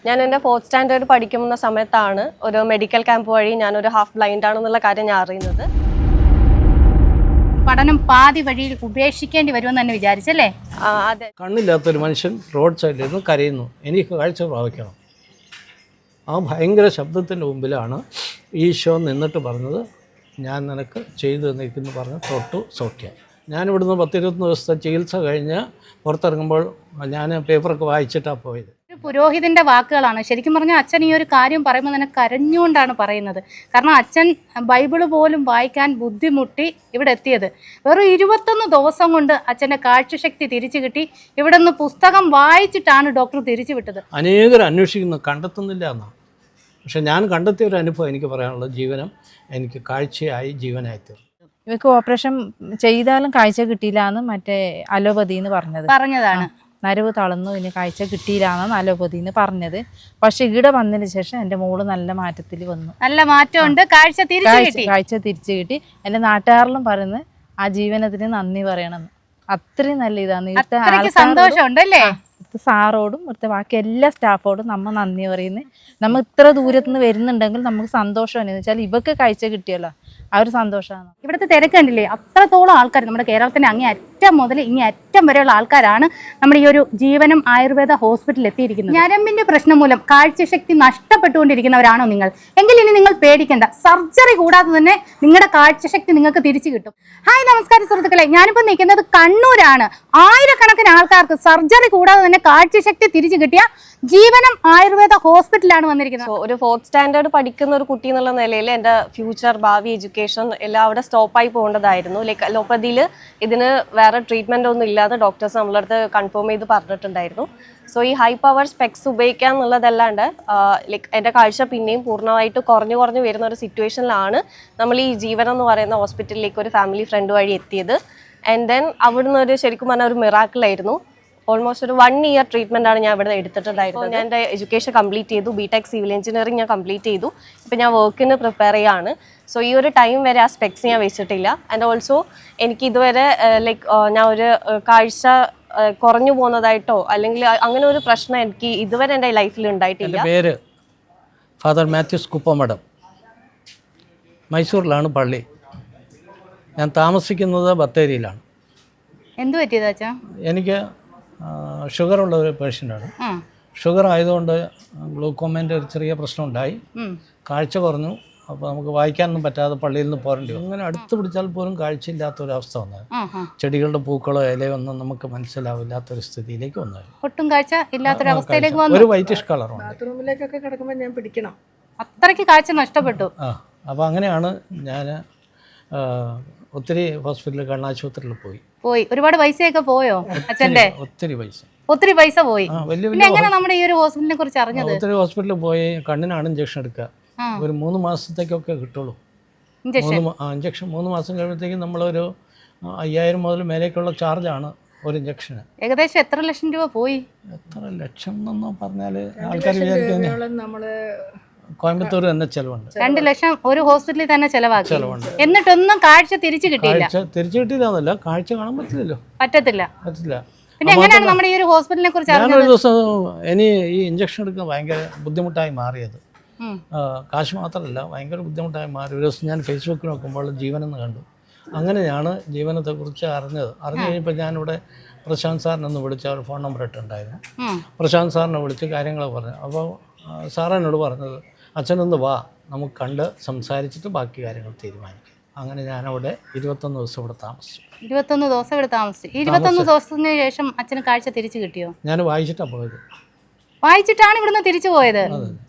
ഞാൻ എൻ്റെ 4th standard പഠിക്കുന്ന സമയത്താണ് ഒരു മെഡിക്കൽ ക്യാമ്പ് വഴി ഞാനൊരു ഹാഫ് ബ്ലൈൻഡ് ആണെന്നുള്ള കാര്യം ഞാൻ അറിയുന്നത്. പഠനം പാതി വഴിയിൽ ഉപേക്ഷിക്കേണ്ടി വരുമെന്ന് തന്നെ വിചാരിച്ചല്ലേ? അതെ. കണ്ണില്ലാത്തൊരു മനുഷ്യൻ റോഡ് സൈഡിലിരുന്ന് കരയുന്നു, എനിക്ക് കാഴ്ച പ്രാപിക്കണം. ആ ഭയങ്കര ശബ്ദത്തിൻ്റെ മുമ്പിലാണ് ഈശോ നിന്നിട്ട് പറഞ്ഞത്, ഞാൻ നിനക്ക് ചെയ്തു തന്നിരിക്കുന്നു പറഞ്ഞ് തൊട്ടു സൗഖ്യം. ഞാനിവിടുന്ന് 10-20 ദിവസത്തെ ചികിത്സ കഴിഞ്ഞ് പുറത്തിറങ്ങുമ്പോൾ ഞാൻ പേപ്പറൊക്കെ വായിച്ചിട്ടാണ് പോയത്. ഒരു പുരോഹിതന്റെ വാക്കുകളാണ്. ശരിക്കും പറഞ്ഞാൽ അച്ഛൻ ഈ ഒരു കാര്യം പറയുമ്പോൾ തന്നെ കരഞ്ഞുകൊണ്ടാണ് പറയുന്നത്. കാരണം അച്ഛൻ ബൈബിള് പോലും വായിക്കാൻ ബുദ്ധിമുട്ടി ഇവിടെ എത്തിയത്. വെറും 21 ദിവസം കൊണ്ട് അച്ഛൻ്റെ കാഴ്ചശക്തി തിരിച്ചു കിട്ടി. ഇവിടെ നിന്ന് പുസ്തകം വായിച്ചിട്ടാണ് ഡോക്ടർ തിരിച്ചു വിട്ടത്. അനേകർ അന്വേഷിക്കുന്നു, കണ്ടെത്തുന്നില്ല എന്നാണ്. പക്ഷെ ഞാൻ കണ്ടെത്തിയ ഒരു അനുഭവം എനിക്ക് പറയാനുള്ളത്, ജീവനം എനിക്ക് കാഴ്ചയായി ജീവനായി തീർന്നു. ഇവർക്ക് ഓപ്പറേഷൻ ചെയ്താലും കാഴ്ച കിട്ടിയില്ല എന്ന് മറ്റേ അലോപ്പതി എന്ന് പറഞ്ഞതാണ്. നരവ് തളർന്നു, ഇനി കാഴ്ച കിട്ടിയില്ലാന്നാണ് അലോപ്പതി എന്ന് പറഞ്ഞത്. പക്ഷെ ഇവിടെ വന്നതിന് ശേഷം എൻ്റെ മോള് നല്ല മാറ്റത്തിൽ വന്നു, നല്ല മാറ്റമുണ്ട്. കാഴ്ച തിരിച്ചു കിട്ടി. എൻ്റെ നാട്ടുകാരിലും പറയുന്നത് ആ ജീവനത്തിന് നന്ദി പറയണമെന്ന്. അത്രയും നല്ല ഇതാണ്. സന്തോഷമുണ്ടല്ലേ? സാറോടും ഇവിടുത്തെ ബാക്കി എല്ലാ സ്റ്റാഫോടും നമ്മൾ നന്ദി പറയുന്നത്. നമ്മൾ ഇത്ര ദൂരത്തുനിന്ന് വരുന്നുണ്ടെങ്കിൽ നമുക്ക് സന്തോഷമാണ്. എന്ന് വെച്ചാൽ ഇവർക്ക് കാഴ്ച കിട്ടിയല്ലോ, ആ ഒരു സന്തോഷമാണ്. ഇവിടുത്തെ തിരക്ക് കണ്ടില്ലേ? അത്രത്തോളം ആൾക്കാർ നമ്മുടെ കേരളത്തിൻ്റെ അങ്ങേ അറ്റം മുതൽ ഇങ്ങേ അറ്റം വരെയുള്ള ആൾക്കാരാണ് നമ്മുടെ ഈ ഒരു ജീവനം ആയുർവേദ ഹോസ്പിറ്റലിൽ എത്തിയിരിക്കുന്നത്. ഞരമ്പിന്റെ പ്രശ്നം മൂലം കാഴ്ചശക്തി നഷ്ടപ്പെട്ടുകൊണ്ടിരിക്കുന്നവരാണോ നിങ്ങൾ? എങ്കിൽ ഇനി നിങ്ങൾ പേടിക്കേണ്ട. സർജറി കൂടാതെ തന്നെ നിങ്ങളുടെ കാഴ്ചശക്തി നിങ്ങൾക്ക് തിരിച്ചു കിട്ടും. ഹായ്, നമസ്കാരം സുഹൃത്തുക്കളെ. ഞാനിപ്പോൾ നിൽക്കുന്നത് കണ്ണൂരാണ്. ആയിരക്കണക്കിന് ആൾക്കാർക്ക് സർജറി കൂടാതെ തന്നെ കാഴ്ചശക്തി തിരിച്ചു കിട്ടിയ ജീവനം ആയുർവേദ ഹോസ്പിറ്റലാണ് വന്നിരിക്കുന്നത്. ഒരു 4th സ്റ്റാൻഡേർഡ് പഠിക്കുന്ന ഒരു കുട്ടി എന്നുള്ള നിലയിൽ എൻ്റെ ഫ്യൂച്ചർ, ഭാവി, എഡ്യൂക്കേഷൻ എല്ലാം അവിടെ സ്റ്റോപ്പായി പോകേണ്ടതായിരുന്നു. ലൈക്ക് അലോപ്പതിയിൽ ഇതിന് വേറെ ട്രീറ്റ്മെൻ്റ് ഒന്നും ഇല്ലാതെ ഡോക്ടേഴ്സ് നമ്മളടുത്ത് കൺഫേം ചെയ്ത് പറഞ്ഞിട്ടുണ്ടായിരുന്നു. സോ ഈ ഹൈ പവർ സ്പെക്സ് ഉപയോഗിക്കുക എന്നുള്ളതല്ലാണ്ട് ലൈക്ക് എൻ്റെ കാഴ്ച പിന്നെയും പൂർണ്ണമായിട്ട് കുറഞ്ഞു വരുന്ന ഒരു സിറ്റുവേഷനിലാണ് നമ്മൾ ഈ ജീവനം എന്ന് പറയുന്ന ഹോസ്പിറ്റലിലേക്ക് ഒരു ഫാമിലി ഫ്രണ്ട് വഴി എത്തിയത്. ആൻഡ് ദെൻ അവിടുന്ന് ഒരു ശരിക്കും പറഞ്ഞാൽ ഒരു മിറാക്കിളായിരുന്നു. ഓൾമോസ്റ്റ് ഒരു 1 ഇയർ ട്രീറ്റ്മെൻറ്റാണ് ഞാൻ ഇവിടെ എടുത്തിട്ടുണ്ടായിരുന്നത്. ഞാൻ എൻ്റെ എഡ്യൂക്കേഷൻ കംപ്ലീറ്റ് ചെയ്തു, BTech സിവിൽ എഞ്ചിനീയറിംഗ് ഞാൻ കംപ്ലീറ്റ് ചെയ്തു. ഇപ്പം ഞാൻ വർക്കിന് പ്രിപ്പയർ ചെയ്യാണ്. സോ ഈ ഒരു ടൈം വരെ ആ സ്പെക്സ് ഞാൻ വെച്ചിട്ടില്ല. ആൻഡ് ഓൾസോ എനിക്ക് ഇതുവരെ ലൈക്ക് ഞാൻ ഒരു കാഴ്ച കുറഞ്ഞു പോകുന്നതായിട്ടോ അല്ലെങ്കിൽ അങ്ങനെ ഒരു പ്രശ്നം എനിക്ക് ഇതുവരെ എൻ്റെ ലൈഫിൽ ഉണ്ടായിട്ടില്ല. എൻ്റെ പേര് ഫാദർ മാത്യൂസ് കുപ്പമഠം. മൈസൂരിലാണ് പള്ളി. ഞാൻ താമസിക്കുന്നത് ബത്തേരിയിലാണ്. എന്തു പറ്റിയതാ അച്ഛാ? എനിക്ക് ഷുഗറുള്ള ഒരു പേഷ്യൻ്റാണ്. ഷുഗർ ആയതുകൊണ്ട് ഗ്ലൂക്കോമേൻ്റെ ഒരു ചെറിയ പ്രശ്നം ഉണ്ടായി, കാഴ്ച കുറഞ്ഞു. അപ്പോൾ നമുക്ക് വായിക്കാനൊന്നും പറ്റാതെ പള്ളിയിൽ നിന്ന് പോരേണ്ടി വന്നു. അങ്ങനെ അടുത്ത് പിടിച്ചാൽ പോലും കാഴ്ചയില്ലാത്തൊരവസ്ഥ വന്നത്. ചെടികളുടെ പൂക്കളോ ഇലയോ ഒന്നും നമുക്ക് മനസ്സിലാവില്ലാത്തൊരു സ്ഥിതിയിലേക്ക് വന്നത്. ഒട്ടും കാഴ്ച ഇല്ലാത്തൊരവസ്ഥയിലേക്ക് വന്നു. ഒരു വൈറ്റിഷ് കളറുണ്ട്. ബാത്റൂമിലേക്കൊക്കെ കിടക്കുമ്പോൾ ഞാൻ പിടിക്കണം, അത്രയ്ക്ക് കാഴ്ച നഷ്ടപ്പെട്ടു. അപ്പോൾ അങ്ങനെയാണ് ഞാൻ ഒത്തിരി ഹോസ്പിറ്റലിൽ, കണ്ണാശുപത്രിയിൽ പോയി. ഒരുപാട് പൈസയൊക്കെ പോയോ അച്ഛൻ്റെ? ഒത്തിരി പൈസ പോയി. പിന്നെ എങ്ങനെ നമ്മുടെ ഈ ഒരു ഹോസ്പിറ്റലിനെ കുറിച്ച് അറിഞ്ഞത്? ഒത്തിരി ഹോസ്പിറ്റലിൽ പോയി. കണ്ണിനാണ് ഇഞ്ചക്ഷൻ എടുക്കുക. ഒരു 3 മാസത്തേക്കൊക്കെ കിട്ടുള്ളൂ ഇഞ്ചക്ഷൻ. 3 മാസം കഴിയുമ്പോഴത്തേക്കും നമ്മളൊരു 5000 മുതൽ മേലേക്കുള്ള ചാർജാണ് ഒരു ഇഞ്ചക്ഷന്. ഏകദേശം എത്ര ലക്ഷം രൂപ പോയി? എത്ര ലക്ഷം എന്നൊന്നും പറഞ്ഞാൽ ആൾക്കാർ വിചാരിക്കുന്നത് നമ്മള് കോയമ്പത്തൂർ തന്നെ ചെലവുണ്ട്. 2 ലക്ഷം ഒരു ഹോസ്പിറ്റലിൽ തന്നെ ചെലവാക്കി. എന്നിട്ടൊന്നും കാഴ്ച തിരിച്ചു കിട്ടിയില്ല. തിരിച്ചു കിട്ടിയില്ല, കാഴ്ച കാണാൻ പറ്റത്തില്ല. പിന്നെ എങ്ങനെയാണ് നമ്മുടെ ഈ ഒരു ഹോസ്പിറ്റലിനെ കുറിച്ച് അറിഞ്ഞത്? ഞാനൊരു ദിവസം ഇനി ഈ ഇഞ്ചക്ഷൻ എടുക്കുന്നത് ഭയങ്കര ബുദ്ധിമുട്ടായി മാറിയത്. കാശ് മാത്രമല്ല, ഭയങ്കര ബുദ്ധിമുട്ടായി മാറി. ഒരു ദിവസം ഞാൻ ഫേസ്ബുക്കിൽ നോക്കുമ്പോൾ ജീവനെന്ന് കണ്ടു. അങ്ങനെയാണ് ജീവനത്തെക്കുറിച്ച് അറിഞ്ഞത്. അറിഞ്ഞു കഴിഞ്ഞപ്പോൾ ഞാനിവിടെ പ്രശാന്ത് സാറിനൊന്ന് വിളിച്ച ഒരു ഫോൺ നമ്പർ ഇട്ടുണ്ടായിരുന്നു. പ്രശാന്ത് സാറിനെ വിളിച്ച് കാര്യങ്ങൾ പറഞ്ഞു. അപ്പോൾ സാറെന്നോട് പറഞ്ഞത്, അച്ഛനൊന്ന് വാ, നമുക്ക് കണ്ട് സംസാരിച്ചിട്ട് ബാക്കി കാര്യങ്ങൾ തീരുമാനിക്കും. അങ്ങനെ ഞാനവിടെ 21 ദിവസം ഇവിടെ താമസിച്ചു. 21 ദിവസം ഇവിടെ താമസിച്ചു. 21 ദിവസത്തിന് ശേഷം അച്ഛന് കാഴ്ച തിരിച്ചു കിട്ടിയോ? ഞാൻ വായിച്ചിട്ടാണ് പോയത്. വായിച്ചിട്ടാണ് ഇവിടുന്ന് തിരിച്ചു പോയത്?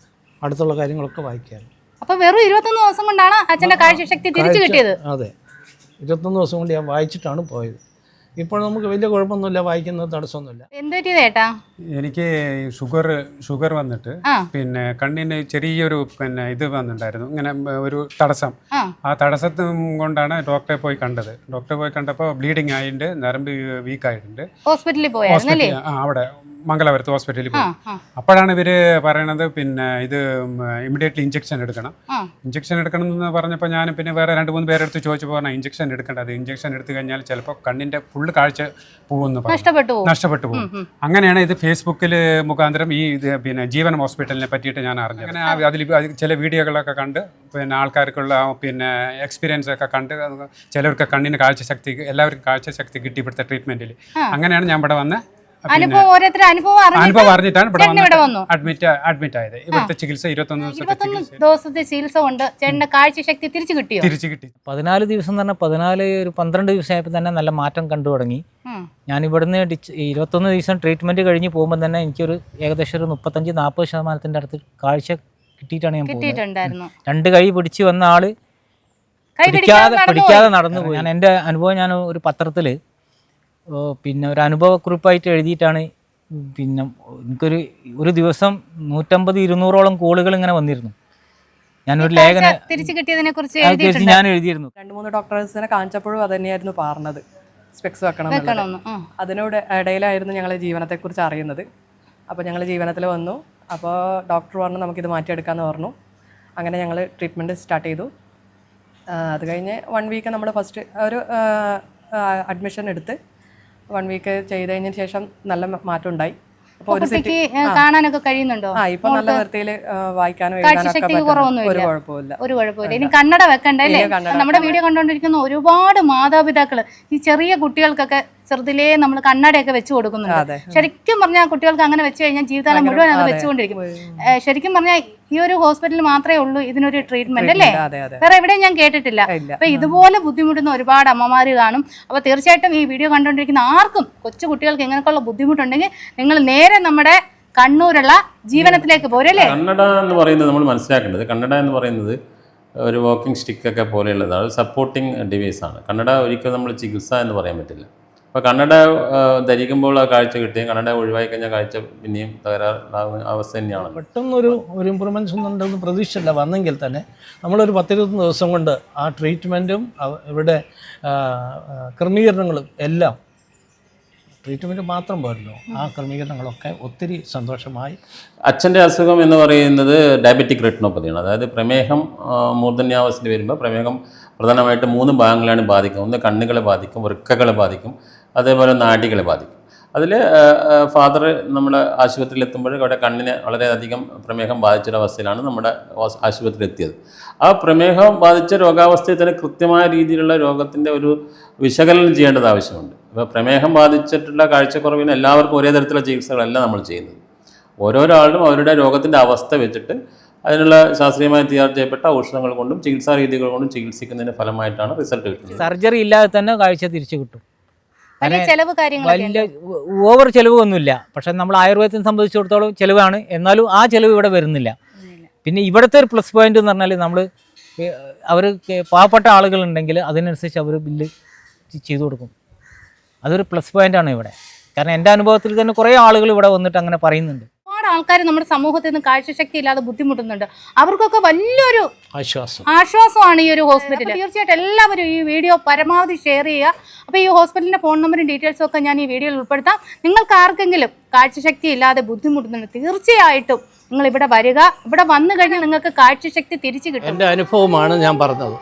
അടുത്തുള്ള കാര്യങ്ങളൊക്കെ വായിക്കാൻ. അപ്പോൾ വെറും 21 ദിവസം കൊണ്ടാണ് അച്ഛൻ്റെ കാഴ്ചശക്തി തിരിച്ചു കിട്ടിയത്? അതെ, 21 ദിവസം കൊണ്ട് ഞാൻ വായിച്ചിട്ടാണ് പോയത്. ഇപ്പോൾ നമുക്ക് വലിയ കുഴപ്പമൊന്നുമില്ല, വായിക്കുന്നത് തടസ്സമൊന്നുമില്ല. എന്ത് പറ്റിയത് ഏട്ടാ? എനിക്ക് ഷുഗർ വന്നിട്ട് പിന്നെ കണ്ണിന് ചെറിയൊരു ഇത് വന്നിട്ടുണ്ടായിരുന്നു, ഇങ്ങനെ ഒരു തടസ്സം. ആ തടസ്സത്ത് കൊണ്ടാണ് ഡോക്ടറെ പോയി കണ്ടത്. ഡോക്ടറെ പോയി കണ്ടപ്പോൾ ബ്ലീഡിങ് ആയിട്ടുണ്ട്, നരമ്പ് വീക്കായിട്ടുണ്ട്. ഹോസ്പിറ്റലിൽ പോയായിരുന്നല്ലേ? അവിടെ മംഗലാപുരത്ത് ഹോസ്പിറ്റലിൽ പോയി. അപ്പോഴാണ് ഇവർ പറയണത് പിന്നെ ഇത് ഇമ്മീഡിയറ്റ്ലി ഇഞ്ചക്ഷൻ എടുക്കണം. ഇഞ്ചക്ഷൻ എടുക്കണം എന്ന് പറഞ്ഞപ്പോൾ ഞാൻ പിന്നെ വേറെ 2-3 പേരെടുത്ത് ചോദിച്ചപ്പോൾ പറഞ്ഞാൽ ഇഞ്ചക്ഷൻ എടുക്കേണ്ടത്, ഇഞ്ചക്ഷൻ എടുത്തു കഴിഞ്ഞാൽ ചിലപ്പോൾ കണ്ണിൻ്റെ ഫുള്ള് കാഴ്ച പോകുമെന്ന് പറഞ്ഞു, നഷ്ടപ്പെട്ടു പോകും. അങ്ങനെയാണ് ഇത് ഫേസ്ബുക്കിൽ മുഖാന്തരം ഈ ഇത് പിന്നെ ജീവൻ ഹോസ്പിറ്റലിനെ പറ്റിയിട്ട് ഞാൻ അറിഞ്ഞത്. അങ്ങനെ അതിൽ ചില വീഡിയോകളൊക്കെ കണ്ട് പിന്നെ ആൾക്കാർക്കുള്ള പിന്നെ എക്സ്പീരിയൻസ് ഒക്കെ കണ്ട് ചിലർക്ക് കണ്ണിന് കാഴ്ചശക്തി, എല്ലാവർക്കും കാഴ്ചശക്തി കിട്ടി ഇവിടുത്തെ ട്രീറ്റ്മെൻറ്റിൽ. അങ്ങനെയാണ് ഞാൻ ഇവിടെ വന്ന് അനുഭവം അറിഞ്ഞിട്ടാണ് ഇവിടെ അഡ്മിറ്റ് ആയത്. ഇവിടുത്തെ ചികിത്സ 21 ദിവസത്തെ ചികിത്സ കൊണ്ട് ചേട്ടന്റെ കാഴ്ചശക്തി തിരിച്ചു കിട്ടി. 14 ദിവസം തന്നെ 12 ദിവസമായപ്പോൾ തന്നെ നല്ല മാറ്റം കണ്ടു തുടങ്ങി. ഞാൻ ഇവിടുന്ന് 21 ദിവസം ട്രീറ്റ്മെന്റ് കഴിഞ്ഞ് പോകുമ്പോൾ തന്നെ എനിക്കൊരു ഏകദേശം ഒരു 35-40% അടുത്ത് കാഴ്ച കിട്ടിയിട്ടാണ് ഞാൻ പോകുന്നത്. 2 കൈ പിടിച്ച് വന്ന ആള് പിടിക്കാതെ നടന്നു പോയി. ഞാൻ എൻ്റെ അനുഭവം ഞാൻ ഒരു പത്രത്തിൽ പിന്നെ ഒരു അനുഭവക്കുറിപ്പായിട്ട് എഴുതിയിട്ടാണ്. പിന്നെ ഒരു ദിവസം 150-200ഓളം കോളുകൾ ഇങ്ങനെ വന്നിരുന്നു. ഞാനൊരു ലേഖനം തിരിച്ചു കിട്ടിയതിനെ കുറിച്ച് ഞാൻ എഴുതിയിരുന്നു. 2-3 ഡോക്ടേഴ്സിനെ കാണിച്ചപ്പോഴും അത് തന്നെയായിരുന്നു പറഞ്ഞത്, സ്പെക്സ് വെക്കണം. അതിനോട് ഇടയിലായിരുന്നു ഞങ്ങൾ ജീവനത്തെക്കുറിച്ച് അറിയുന്നത്. അപ്പോൾ ഞങ്ങൾ ജീവനത്തിൽ വന്നു. അപ്പോൾ ഡോക്ടർ പറഞ്ഞു നമുക്കിത് മാറ്റിയെടുക്കാമെന്ന് പറഞ്ഞു. അങ്ങനെ ഞങ്ങൾ ട്രീറ്റ്മെൻറ്റ് സ്റ്റാർട്ട് ചെയ്തു. അത് കഴിഞ്ഞ് 1 വീക്ക് നമ്മൾ ഫസ്റ്റ് ഒരു അഡ്മിഷൻ എടുത്ത് 1 വീക്ക് ചെയ്ത് കഴിഞ്ഞതിന് ശേഷം നല്ല മാറ്റം ഉണ്ടായി. അപ്പോൾ ഒരു കാണാനൊക്കെ കഴിയുന്നുണ്ടോ? ഇപ്പൊ നല്ല വൃത്തിയിൽ വായിക്കാനും എഴുതാനൊക്കെ ഒരു കുഴപ്പമില്ല. ഇനി കണ്ണട വെക്കണ്ടേ അല്ലേ? നമ്മുടെ വീഡിയോ കണ്ടുകൊണ്ടിരിക്കുന്ന ഒരുപാട് മാതാപിതാക്കള് ഈ ചെറിയ കുട്ടികൾക്കൊക്കെ ചെറുതിലേ നമ്മൾ കണ്ണടയൊക്കെ വെച്ച് കൊടുക്കുന്നുണ്ട്. ശരിക്കും പറഞ്ഞാൽ കുട്ടികൾക്ക് അങ്ങനെ വെച്ച് കഴിഞ്ഞാൽ ജീവിതകാലം മുഴുവൻ അത് വെച്ചുകൊണ്ടിരിക്കും. ശരിക്കും പറഞ്ഞാൽ ഈ ഒരു ഹോസ്പിറ്റലിൽ മാത്രമേ ഉള്ളൂ ഇതിനൊരു ട്രീറ്റ്മെന്റ് അല്ലേ? വേറെ എവിടെയും ഞാൻ കേട്ടിട്ടില്ല. അപ്പൊ ഇതുപോലെ ബുദ്ധിമുട്ടുന്ന ഒരുപാട് അമ്മമാര് കാണും. അപ്പൊ തീർച്ചയായിട്ടും ഈ വീഡിയോ കണ്ടുകൊണ്ടിരിക്കുന്ന ആർക്കും കൊച്ചു കുട്ടികൾക്ക് എങ്ങനെയൊക്കെയുള്ള ബുദ്ധിമുട്ടുണ്ടെങ്കിൽ നിങ്ങൾ നേരെ നമ്മുടെ കണ്ണൂരുള്ള ജീവനത്തിലേക്ക് പോരല്ലേ. കണ്ണട എന്ന് പറയുന്നത് നമ്മൾ മനസ്സിലാക്കേണ്ടത്, കണ്ണട എന്ന് പറയുന്നത് ഒരു വാക്കിംഗ് സ്റ്റിക്കൊക്കെ പോലെയുള്ളതാണ്, സപ്പോർട്ടിങ് ഡിവൈസാണ്. കണ്ണട ഒരിക്കലും നമ്മൾ ചികിത്സ എന്ന് പറയാൻ പറ്റില്ല. അപ്പോൾ കണ്ണട ധരിക്കുമ്പോൾ ആ കാഴ്ച കിട്ടുകയും കണ്ണട ഒഴിവായി കഴിഞ്ഞാൽ കാഴ്ച പിന്നെയും തകരാറാകുന്ന അവസ്ഥ തന്നെയാണ്. പെട്ടെന്നൊരു ഇമ്പ്രൂവ്മെൻറ്റ്സ് ഒന്നും ഉണ്ടെന്ന് പ്രതീക്ഷയില്ല. വന്നെങ്കിൽ തന്നെ നമ്മളൊരു 10-20 ദിവസം കൊണ്ട് ആ ട്രീറ്റ്മെൻറ്റും ഇവിടെ ക്രമീകരണങ്ങളും എല്ലാം, ട്രീറ്റ്മെൻറ്റ് മാത്രം പോരല്ലോ, ആ ക്രമീകരണങ്ങളൊക്കെ ഒത്തിരി സന്തോഷമായി. അച്ഛൻ്റെ അസുഖം എന്ന് പറയുന്നത് ഡയബറ്റിക് റെറ്റിനോപ്പതിയാണ്. അതായത് പ്രമേഹം മൂർധന്യാവസ്ഥയിൽ വരുമ്പോൾ പ്രമേഹം പ്രധാനമായിട്ട് 3 ഭാഗങ്ങളാണ് ബാധിക്കും. ഒന്ന് കണ്ണുകളെ ബാധിക്കും, വൃക്കകളെ ബാധിക്കും, അതേപോലെ നാഡികളെ ബാധിക്കും. അതിൽ ഫാദർ നമ്മുടെ ആശുപത്രിയിൽ എത്തുമ്പോൾ അവിടെ കണ്ണിന് വളരെയധികം പ്രമേഹം ബാധിച്ചൊരവസ്ഥയിലാണ് നമ്മുടെ ആശുപത്രിയിൽ എത്തിയത്. ആ പ്രമേഹം ബാധിച്ച രോഗാവസ്ഥയിൽ തന്നെ കൃത്യമായ രീതിയിലുള്ള രോഗത്തിൻ്റെ ഒരു വിശകലനം ചെയ്യേണ്ടത് ആവശ്യമുണ്ട്. ഇപ്പോൾ പ്രമേഹം ബാധിച്ചിട്ടുള്ള കാഴ്ചക്കുറവിന് എല്ലാവർക്കും ഒരേ തരത്തിലുള്ള ചികിത്സകളല്ല നമ്മൾ ചെയ്യുന്നത്. ഓരോരോ ആളും അവരുടെ രോഗത്തിൻ്റെ അവസ്ഥ വെച്ചിട്ട് അതിനുള്ള ശാസ്ത്രീയമായി തയ്യാർ ചെയ്യപ്പെട്ട ഔഷധങ്ങൾ കൊണ്ടും ചികിത്സാ രീതികൾ കൊണ്ടും ചികിത്സിക്കുന്നതിൻ്റെ ഫലമായിട്ടാണ് റിസൾട്ട് കിട്ടുന്നത്. സർജറി ഇല്ലാതെ തന്നെ കാഴ്ച തിരിച്ചു കിട്ടും. വലിയ ഓവർ ചിലവ് ഒന്നുമില്ല. പക്ഷെ നമ്മൾ ആയുർവേദത്തിനെ സംബന്ധിച്ചിടത്തോളം ചിലവാണ്, എന്നാലും ആ ചിലവ് ഇവിടെ വരുന്നില്ല. പിന്നെ ഇവിടുത്തെ ഒരു പ്ലസ് പോയിന്റ് എന്ന് പറഞ്ഞാൽ നമ്മൾ അവർ പാവപ്പെട്ട ആളുകളുണ്ടെങ്കിൽ അതിനനുസരിച്ച് അവർ ബില്ല് ചെയ്തു കൊടുക്കും. അതൊരു പ്ലസ് പോയിന്റാണ് ഇവിടെ. കാരണം എൻ്റെ അനുഭവത്തിൽ തന്നെ കുറേ ആളുകൾ ഇവിടെ വന്നിട്ട് അങ്ങനെ പറയുന്നുണ്ട്. ഒരുപാട് ആൾക്കാർ നമ്മുടെ സമൂഹത്തിൽ നിന്ന് കാഴ്ചശക്തി ഇല്ലാതെ ബുദ്ധിമുട്ടുന്നുണ്ട്. അവർക്കൊക്കെ വലിയൊരു ആശ്വാസമാണ് ഈ ഒരു ഹോസ്പിറ്റൽ. തീർച്ചയായിട്ടും എല്ലാവരും ഈ വീഡിയോ പരമാവധി ഷെയർ ചെയ്യുക. അപ്പോൾ ഈ ഹോസ്പിറ്റലിൻ്റെ ഫോൺ നമ്പറും ഡീറ്റെയിൽസും ഒക്കെ ഞാൻ ഈ വീഡിയോയിൽ ഉൾപ്പെടുത്താം. നിങ്ങൾക്ക് ആർക്കെങ്കിലും കാഴ്ചശക്തി ഇല്ലാതെ ബുദ്ധിമുട്ടുന്നുണ്ട്, തീർച്ചയായിട്ടും നിങ്ങൾ ഇവിടെ വരിക. ഇവിടെ വന്നു കഴിഞ്ഞാൽ നിങ്ങൾക്ക് കാഴ്ചശക്തി തിരിച്ചു കിട്ടും. എൻ്റെ അനുഭവമാണ് ഞാൻ പറഞ്ഞത്.